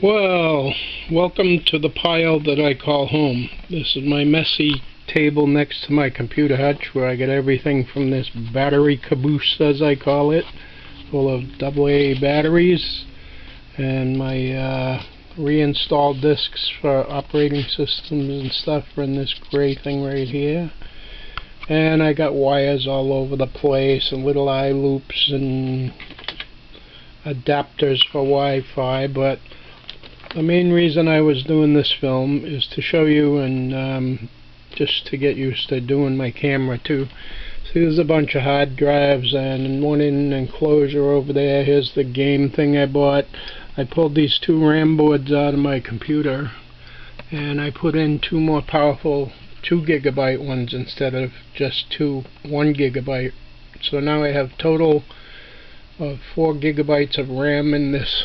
Well, welcome to the pile that I call home. This is my messy table next to my computer hutch where I get everything from this battery caboose, as I call it, full of AA batteries, and my reinstalled discs for operating systems and stuff are in this gray thing right here. And I got wires all over the place and little eye loops and adapters for Wi-Fi, but the main reason I was doing this film is to show you and just to get used to doing my camera too. See, there's a bunch of hard drives and one in an enclosure over there. Here's the game thing I bought. I pulled these two RAM boards out of my computer and I put in two more powerful 2 gigabyte ones instead of just two 1 gigabyte. So now I have total of 4 gigabytes of RAM in this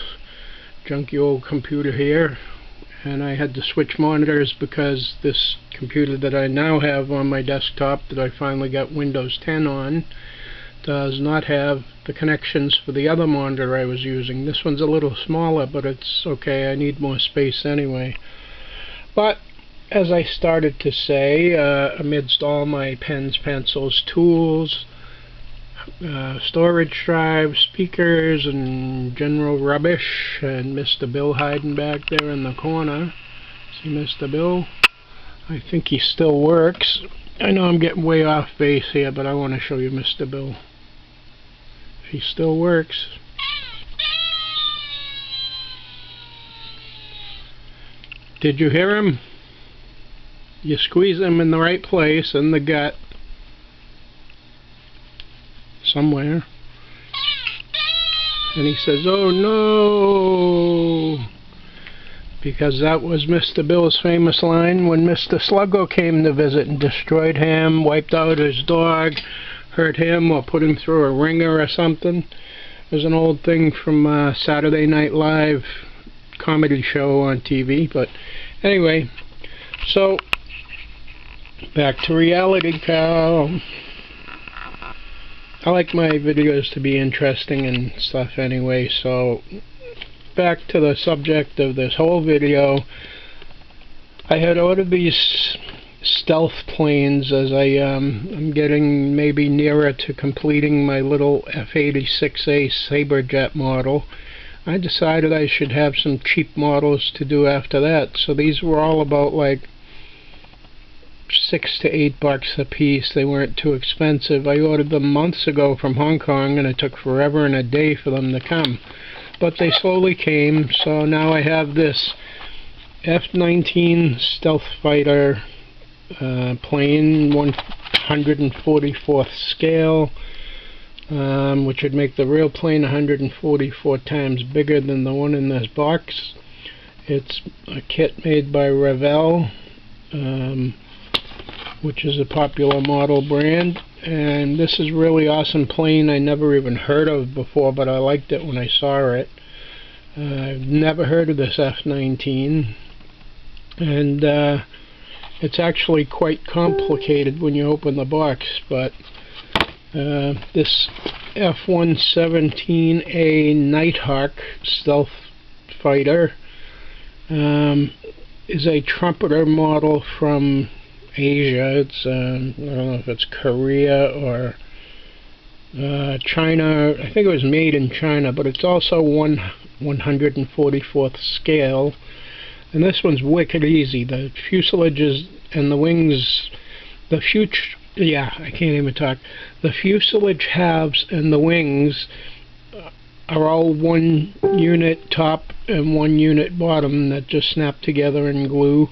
junky old computer here, and I had to switch monitors because this computer that I now have on my desktop that I finally got Windows 10 on does not have the connections for the other monitor I was using. This one's a little smaller, but it's okay, I need more space anyway. But as I started to say, amidst all my pens, pencils, tools, storage drives, speakers, and general rubbish, and Mr. Bill hiding back there in the corner. See Mr. Bill? I think he still works. I know I'm getting way off base here, but I want to show you Mr. Bill. He still works. Did you hear him? You squeeze him in the right place, in the gut, somewhere, and he says, "Oh no," because that was Mr. Bill's famous line when Mr. Sluggo came to visit and destroyed him, wiped out his dog, hurt him, or put him through a ringer or something. It was an old thing from Saturday Night Live comedy show on TV. But anyway, so back to reality, Cal. I like my videos to be interesting and stuff anyway, so back to the subject of this whole video. I had ordered these stealth planes as I'm getting maybe nearer to completing my little F-86A Saberjet model. I decided I should have some cheap models to do after that, so these were all about like $6 to $8 a piece. They weren't too expensive. I ordered them months ago from Hong Kong and it took forever and a day for them to come, but they slowly came. So now I have this F-19 stealth fighter plane, 144th scale, which would make the real plane 144 times bigger than the one in this box. It's a kit made by Revell, which is a popular model brand, and this is a really awesome plane I never even heard of before, but I liked it when I saw it. I've never heard of this F-19, and it's actually quite complicated when you open the box, but this F-117A Nighthawk stealth fighter is a trumpeter model from Asia. It's I don't know if it's Korea or China. I think it was made in China, but it's also 144th scale, and this one's wicked easy. The fuselage is, and the wings, the I can't even talk. The fuselage halves and the wings are all one unit top and one unit bottom that just snap together and glue.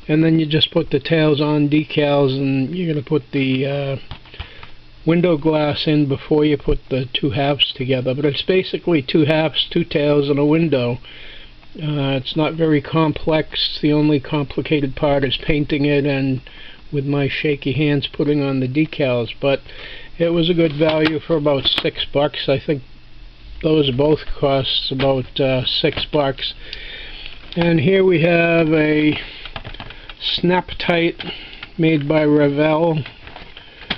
And then you just put the tails on decals, and you're going to put the window glass in before you put the two halves together. But it's basically two halves, two tails, and a window. It's not very complex. The only complicated part is painting it and with my shaky hands putting on the decals. But it was a good value for about $6. I think those both cost about $6. And here we have a Snap-Tight made by Revell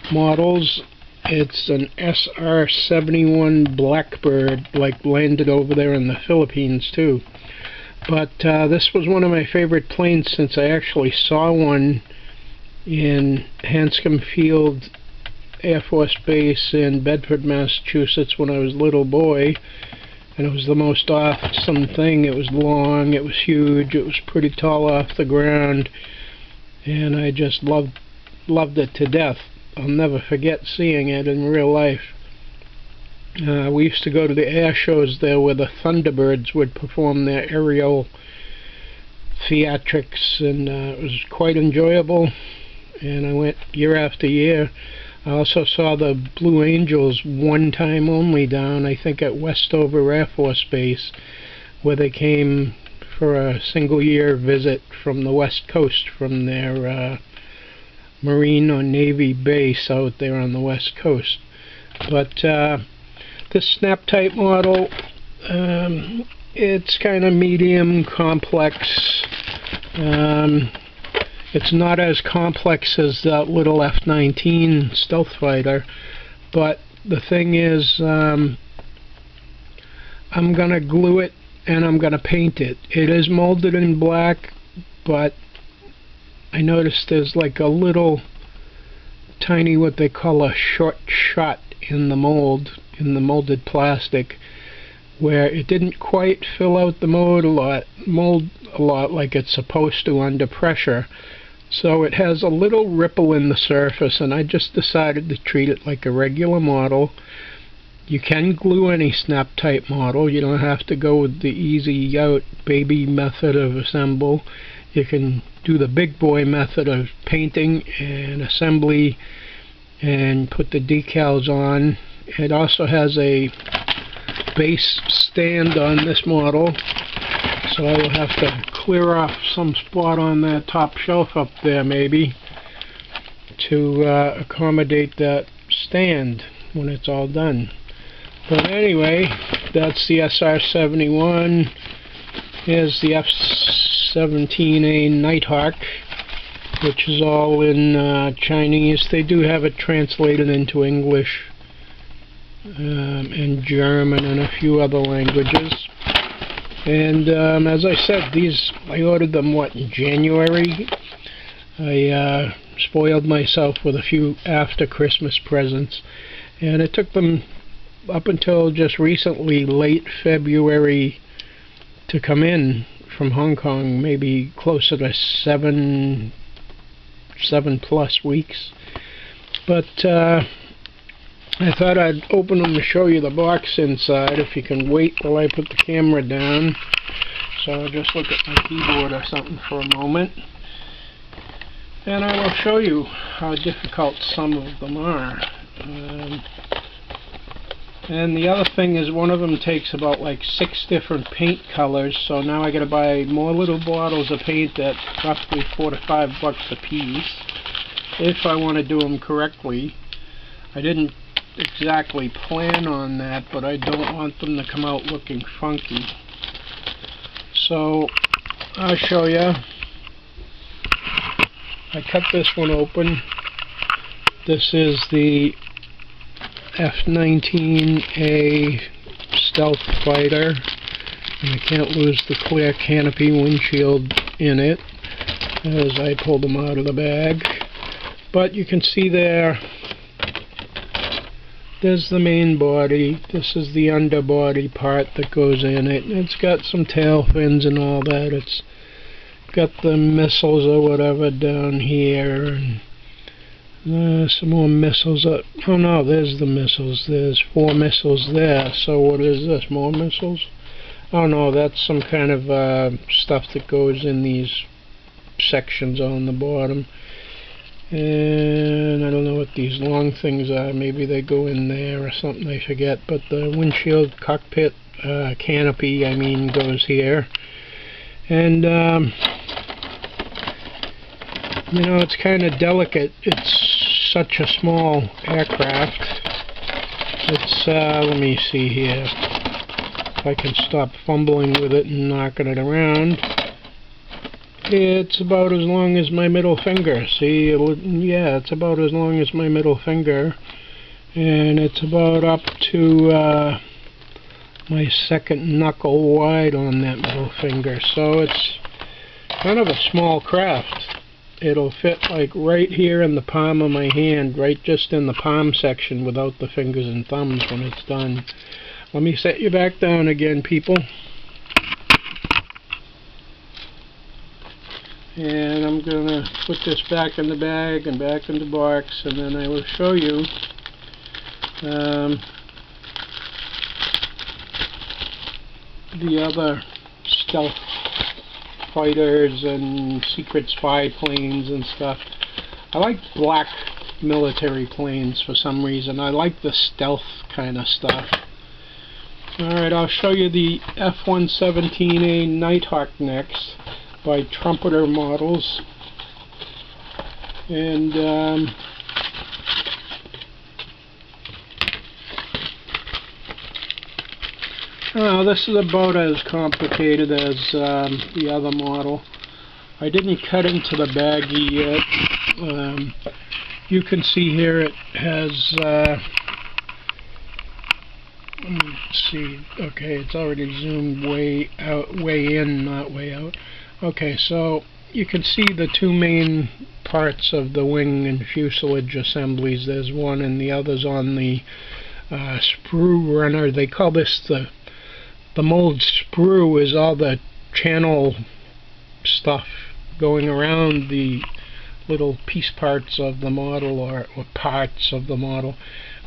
models. It's an SR-71 Blackbird, like landed over there in the Philippines too. But this was one of my favorite planes since I actually saw one in Hanscom Field Air Force Base in Bedford, Massachusetts when I was a little boy. And it was the most awesome thing. It was long, it was huge, it was pretty tall off the ground, and I just loved it to death. I'll never forget seeing it in real life. We used to go to the air shows there where the Thunderbirds would perform their aerial theatrics, and it was quite enjoyable, and I went year after year. I also saw the Blue Angels one time only down, I think, at Westover Air Force Base, where they came for a single-year visit from the West Coast, from their Marine or Navy base out there on the West Coast. But this snap-type model, it's kind of medium complex. It's not as complex as that little F-19 stealth fighter, but the thing is, I'm going to glue it and I'm going to paint it. It is molded in black, but I noticed there's like a little tiny, what they call a short shot in the mold, in the molded plastic, where it didn't quite fill out the mold a lot like it's supposed to under pressure. So it has a little ripple in the surface, and I just decided to treat it like a regular model. You can glue any snap-type model. You don't have to go with the easy-out baby method of assemble. You can do the big boy method of painting and assembly and put the decals on. It also has a base stand on this model, so I will have to clear off some spot on that top shelf up there maybe to accommodate that stand when it's all done. But anyway, that's the SR-71. Here's the F-17A Nighthawk, which is all in Chinese. They do have it translated into English and German and a few other languages. And as I said, I ordered them, in January? I spoiled myself with a few after Christmas presents, and it took them up until just recently, late February, to come in from Hong Kong, maybe closer to 7+ weeks. But I thought I'd open them to show you the box inside, if you can wait while I put the camera down. So I'll just look at my keyboard or something for a moment, and I will show you how difficult some of them are. And the other thing is, one of them takes about 6 different paint colors, so now I gotta buy more little bottles of paint at roughly $4 to $5 a piece if I want to do them correctly. I didn't exactly plan on that, but I don't want them to come out looking funky. So I'll show you. I cut this one open. This is the F-19A stealth fighter, and I can't lose the clear canopy windshield in it as I pull them out of the bag. But you can see there's the main body. This is the underbody part that goes in it. It's got some tail fins and all that. It's got the missiles or whatever down here, and some more missiles. Oh no, there's the missiles. There's 4 missiles there. So what is this? More missiles? Oh no, that's some kind of stuff that goes in these sections on the bottom. And I don't know what these long things are. Maybe they go in there or something, I forget. But the windshield cockpit canopy, I mean, goes here. And you know, it's kind of delicate. It's such a small aircraft. It's let me see here if I can stop fumbling with it and knocking it around. It's about as long as my middle finger. See, yeah, it's about as long as my middle finger, and it's about up to my second knuckle wide on that middle finger, so it's kind of a small craft. It'll fit like right here in the palm of my hand, right just in the palm section without the fingers and thumbs when it's done. Let me set you back down again, people. And I'm going to put this back in the bag and back in the box, and then I will show you the other stealth fighters and secret spy planes and stuff. I like black military planes for some reason. I like the stealth kind of stuff. Alright, I'll show you the F-117A Nighthawk next by Trumpeter Models. And this is about as complicated as the other model. I didn't cut into the baggie yet. You can see here it has, let's see, okay, it's already zoomed way out, way in, not way out. Okay, so you can see the two main parts of the wing and fuselage assemblies. There's one and the other's on the sprue runner. They call this the mold sprue, is all the channel stuff going around the little piece parts of the model, or parts of the model.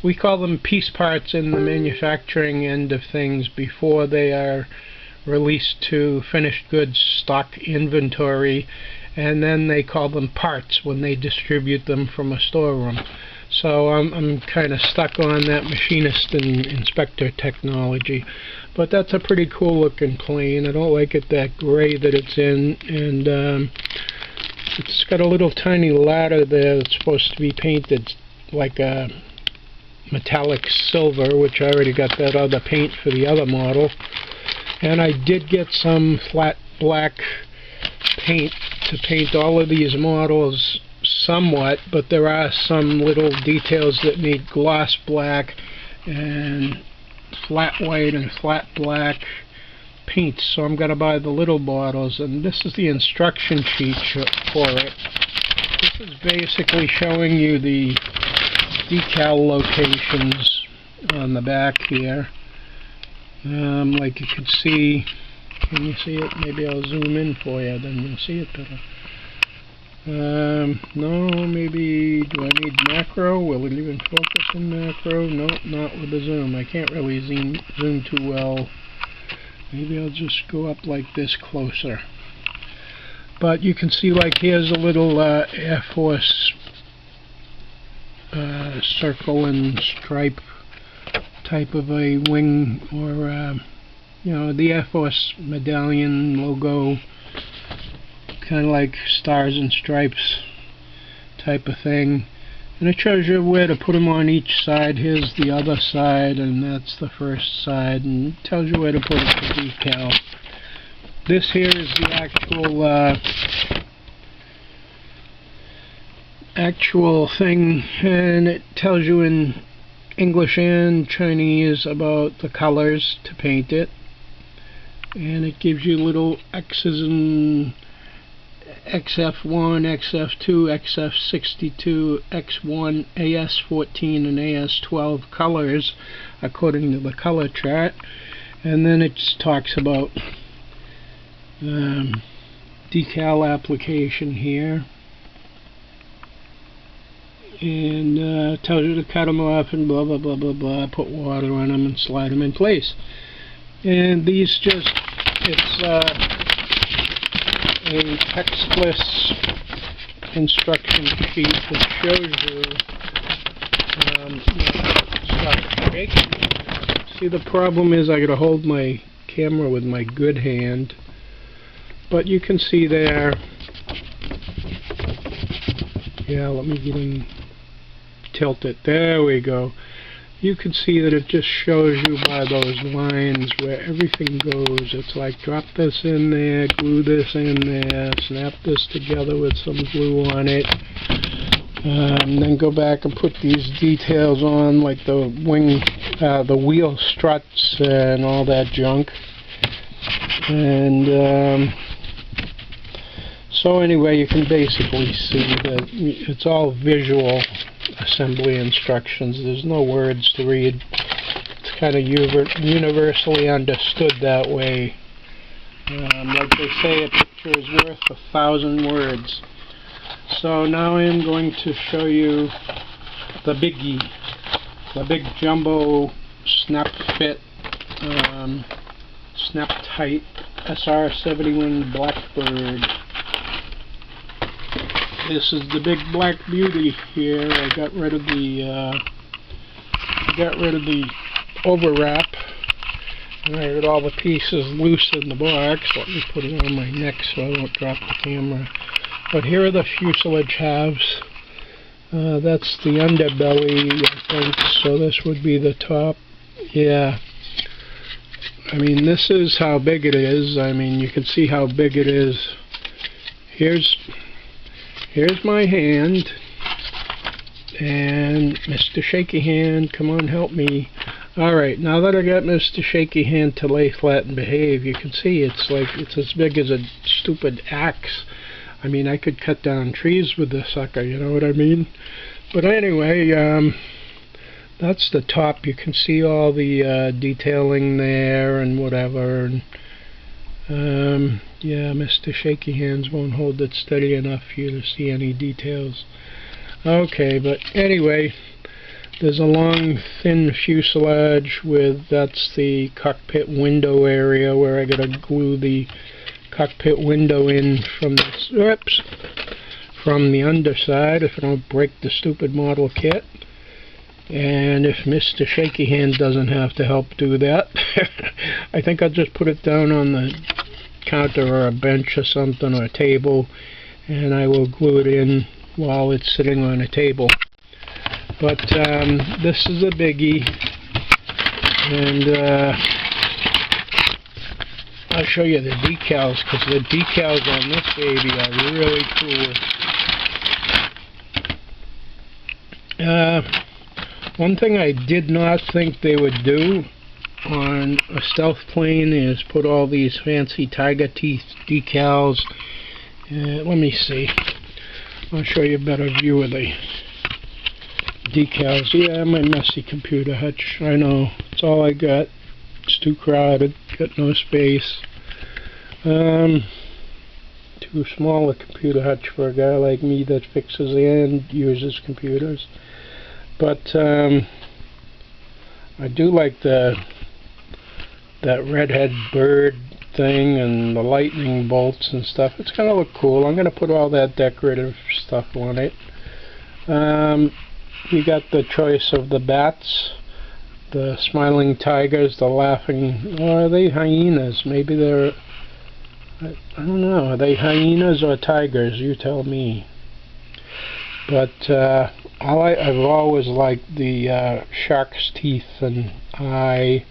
We call them piece parts in the manufacturing end of things before they are released to finished goods stock inventory, and then they call them parts when they distribute them from a storeroom. So I'm kind of stuck on that machinist and inspector technology. But that's a pretty cool looking plane. I don't like it that gray that it's in, and it's got a little tiny ladder there that's supposed to be painted like a metallic silver, which I already got that other paint for the other model. And I did get some flat black paint to paint all of these models somewhat, but there are some little details that need gloss black and flat white and flat black paints, so I'm going to buy the little bottles. And this is the instruction sheet for it. This is basically showing you the decal locations on the back here. Like you can see, can you see it? Maybe I'll zoom in for you, then you'll see it better. No, maybe, do I need macro? Will it even focus in macro? No, not with the zoom. I can't really zoom too well. Maybe I'll just go up like this closer. But you can see, like, here's a little Air Force circle and stripe type of a wing, or you know, the Air Force medallion logo, kind of like stars and stripes type of thing. And it shows you where to put them on each side. Here's the other side, and that's the first side, and it tells you where to put it for decal. This here is the actual thing, and it tells you in English and Chinese about the colors to paint it, and it gives you little X's and XF1, XF2, XF62, X1, AS14 and AS12 colors according to the color chart. And then it talks about decal application here, and tells you to cut them off and blah blah blah blah blah, put water on them and slide them in place. And these just, it's a textless instruction sheet that shows you start shaking. See, the problem is I gotta hold my camera with my good hand, but you can see there, yeah, let me get in, tilt it, there we go. You can see that it just shows you by those lines where everything goes. It's like, drop this in there, glue this in there, snap this together with some glue on it, and then go back and put these details on, like the wing the wheel struts and all that junk. And so anyway, you can basically see that it's all visual assembly instructions. There's no words to read. It's kind of universally understood that way. Like they say, a picture is worth 1,000 words. So now I'm going to show you the biggie, the big jumbo snap fit, snap tight SR-71 Blackbird. This is the big black beauty here. I got rid of the overwrap. And I got all the pieces loose in the box. Let me put it on my neck so I won't drop the camera. But here are the fuselage halves. That's the underbelly, I think. So this would be the top. Yeah. I mean, this is how big it is. I mean, you can see how big it is. Here's my hand. And Mr. Shaky Hand, come on, help me. Alright, now that I got Mr. Shaky Hand to lay flat and behave, you can see it's as big as a stupid axe. I mean, I could cut down trees with this sucker, you know what I mean? But anyway, that's the top. You can see all the detailing there and whatever. And, yeah, Mr. Shaky Hands won't hold it steady enough for you to see any details. Okay, but anyway, there's a long, thin fuselage that's the cockpit window area where I gotta glue the cockpit window in from the underside if I don't break the stupid model kit. And if Mr. Shaky Hand doesn't have to help do that, I think I'll just put it down on the counter or a bench or something, or a table, and I will glue it in while it's sitting on a table. But this is a biggie, and I'll show you the decals, because the decals on this baby are really cool. One thing I did not think they would do on a stealth plane is put all these fancy tiger teeth decals. Let me see. I'll show you a better view of the decals. Yeah, my messy computer hutch. I know. It's all I got. It's too crowded. Got no space. Too small a computer hutch for a guy like me that fixes and uses computers. But I do like that redhead bird thing and the lightning bolts and stuff. It's gonna look cool. I'm gonna put all that decorative stuff on it. You got the choice of the bats, the smiling tigers, the laughing, or are they hyenas? Maybe they're, I don't know, are they hyenas or tigers? You tell me. But I've always liked the shark's teeth and eye,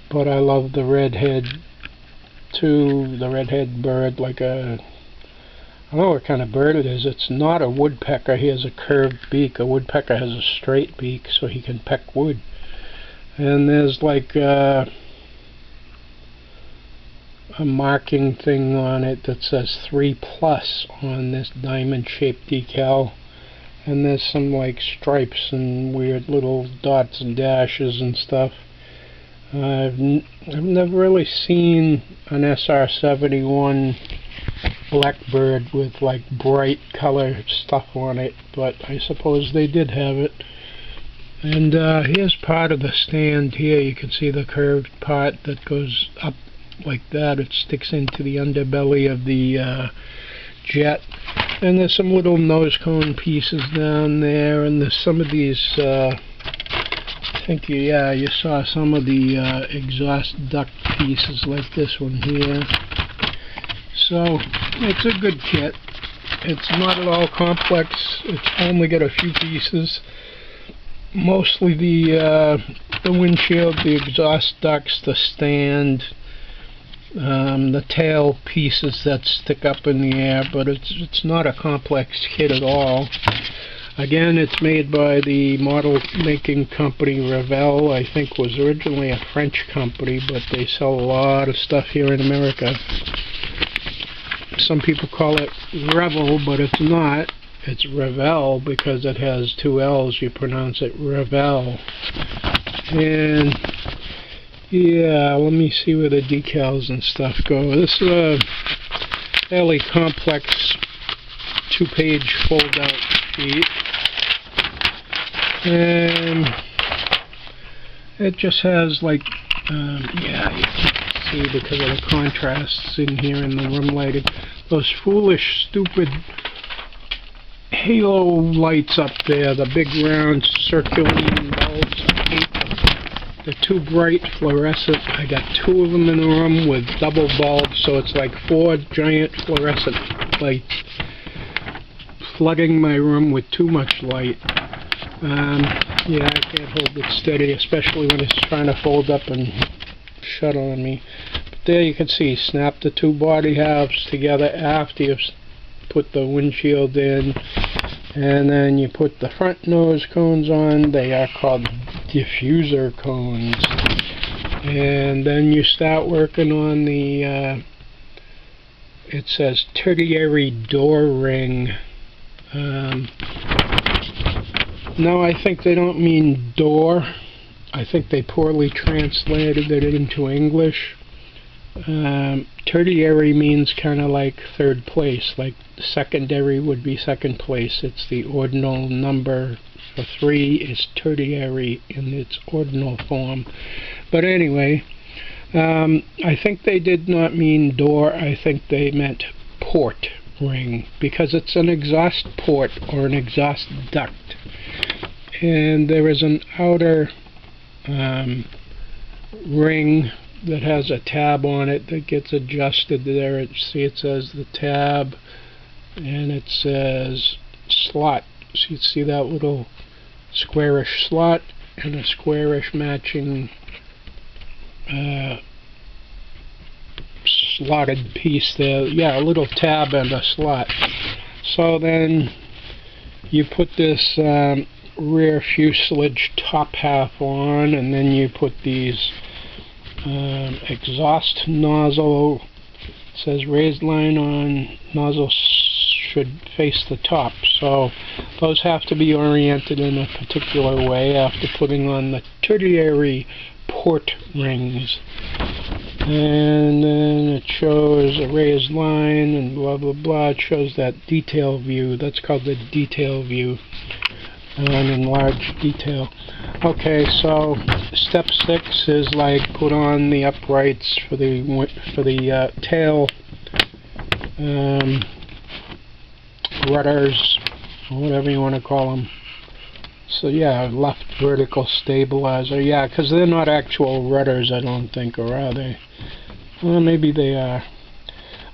but I love the redhead too, the redhead bird, like a, I don't know what kind of bird it is. It's not a woodpecker. He has a curved beak. A woodpecker has a straight beak, so he can peck wood. And there's like a marking thing on it that says 3+ on this diamond-shaped decal. And there's some like stripes and weird little dots and dashes and stuff. I've never really seen an SR-71 Blackbird with like bright color stuff on it, but I suppose they did have it. And here's part of the stand here. You can see the curved part that goes up like that. It sticks into the underbelly of the jet. And there's some little nose cone pieces down there, and there's some of these, I think, yeah, you saw some of the exhaust duct pieces like this one here. So, it's a good kit. It's not at all complex. It's only got a few pieces. Mostly the windshield, the exhaust ducts, the stand, the tail pieces that stick up in the air, but it's not a complex kit at all. Again, it's made by the model making company Revell. I think was originally a French company, but they sell a lot of stuff here in America. Some people call it Revel, but it's not. It's Revell because it has two L's. You pronounce it Revell. And yeah, let me see where the decals and stuff go. This is a fairly complex 2-page fold-out sheet. And it just has like, yeah, you can see because of the contrasts in here in the room lighting, those foolish, stupid halo lights up there, the big round circulating bulbs. I hate them. They're too bright, fluorescent. I got 2 of them in the room with double bulbs, so it's like 4 giant fluorescent lights flooding my room with too much light. Yeah, I can't hold it steady, especially when it's trying to fold up and shut on me. But there you can see, snap the 2 body halves together after you've put the windshield in, and then you put the front nose cones on. They are called diffuser cones. And then you start working on the, it says tertiary door ring. No, I think they don't mean door. I think they poorly translated it into English. Tertiary means kind of like third place, like secondary would be second place. It's the ordinal number for 3 is tertiary in its ordinal form. But anyway, I think they did not mean door. I think they meant port ring, because it's an exhaust port or an exhaust duct. And there is an outer ring that has a tab on it that gets adjusted there. See, it says the tab, and it says slot. So you see that little squarish slot and a squarish matching slotted piece there. Yeah, a little tab and a slot. So then you put this rear fuselage top half on, and then you put these exhaust nozzle, it says raised line on nozzle should face the top, so those have to be oriented in a particular way after putting on the tertiary port rings. And then it shows a raised line and blah blah blah. It shows that detail view. That's called the detail view, an enlarged detail. Okay, so step 6 is like put on the uprights for the tail rudders, or whatever you want to call them. So yeah, left vertical stabilizer. Yeah, because they're not actual rudders, I don't think, or are they? Well, maybe they are.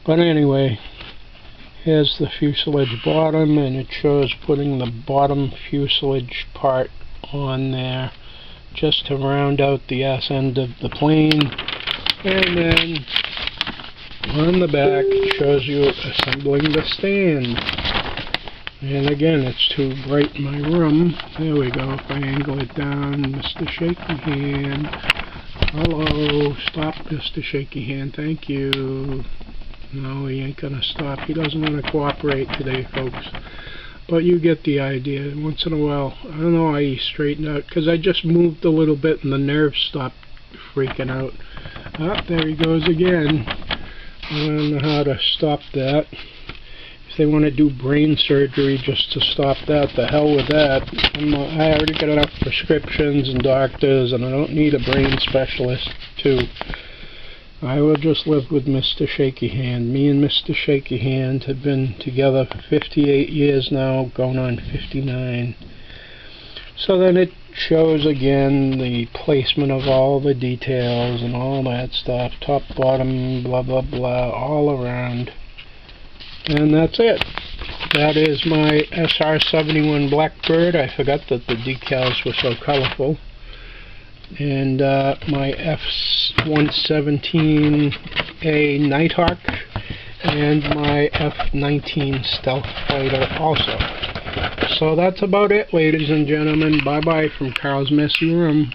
But anyway, here's the fuselage bottom, and it shows putting the bottom fuselage part on there just to round out the ass end of the plane. And then on the back it shows you assembling the stand. And again, it's too bright in my room. There we go. If I angle it down, Mr. Shaky Hand. Hello, stop, Mr. Shaky Hand. Thank you. No, he ain't gonna stop. He doesn't want to cooperate today, folks. But you get the idea. Once in a while, I don't know why he straightened out, because I just moved a little bit and the nerves stopped freaking out. Ah, there he goes again. I don't know how to stop that. If they want to do brain surgery just to stop that, the hell with that. I already got enough prescriptions and doctors, and I don't need a brain specialist too. I will just live with Mr. Shaky Hand. Me and Mr. Shaky Hand have been together for 58 years now, going on 59. So then it shows again the placement of all the details and all that stuff, top, bottom, blah blah blah, all around. And that's it. That is my SR-71 Blackbird. I forgot that the decals were so colorful. And my F-117A Nighthawk, and my F-19 Stealth Fighter also. So that's about it, ladies and gentlemen. Bye-bye from Carl's Messy Room.